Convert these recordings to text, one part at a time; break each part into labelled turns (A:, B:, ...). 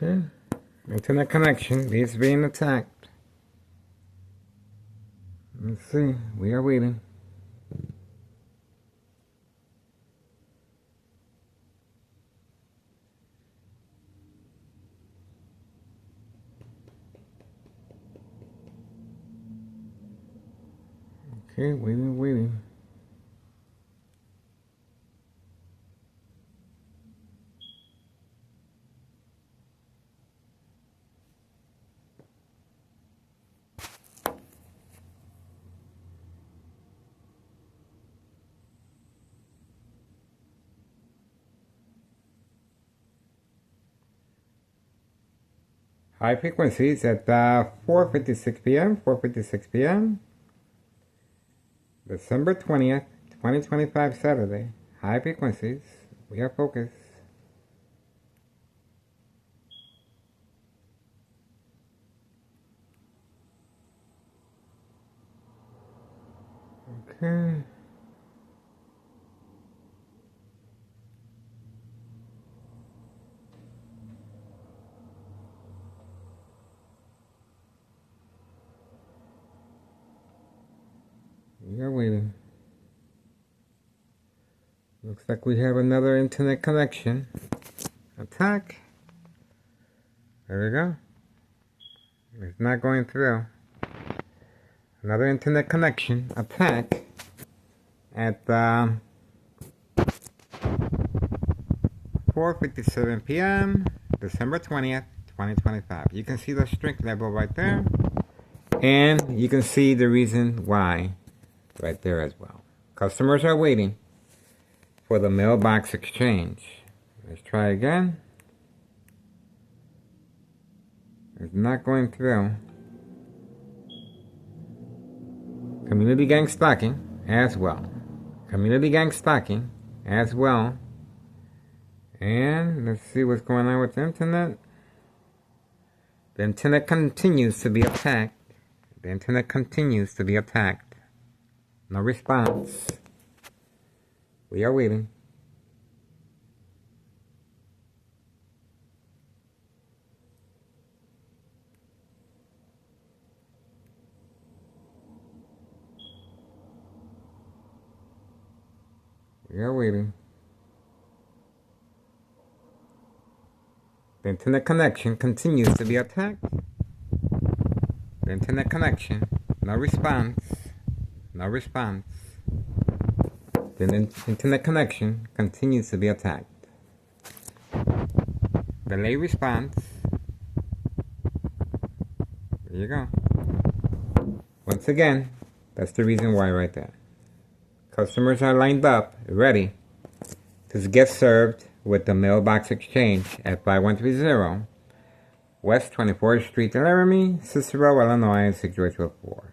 A: Okay. Internet connection is being attacked. Let's see. We are waiting. Okay, waiting. 'High frequencies at 4:56 p.m. 4:56 p.m. December 20th, 2025, Saturday. High frequencies. We are focused. Okay. We are waiting. Looks like we have another internet connection. Attack. There we go. It's not going through. Another internet connection. Attack. At 4:57 p.m. December 20th, 2025. You can see the strength level right there. And you can see the reason why right there as well. Customers are waiting for the mailbox exchange. Let's try again. It's not going through. Community gang stocking as well. Community gang stocking as well. And let's see what's going on with the internet. The internet continues to be attacked. The internet continues to be attacked. No response. We are waiting. We are waiting. The internet connection continues to be attacked. The internet connection, no response. No response. The internet connection continues to be attacked. Delay response. There you go. Once again, that's the reason why right there. Customers are lined up, ready to get served with the mailbox exchange at 5130 West 24th Street in Laramie, Cicero, Illinois 60824.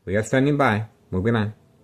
A: We are standing by. Moving on.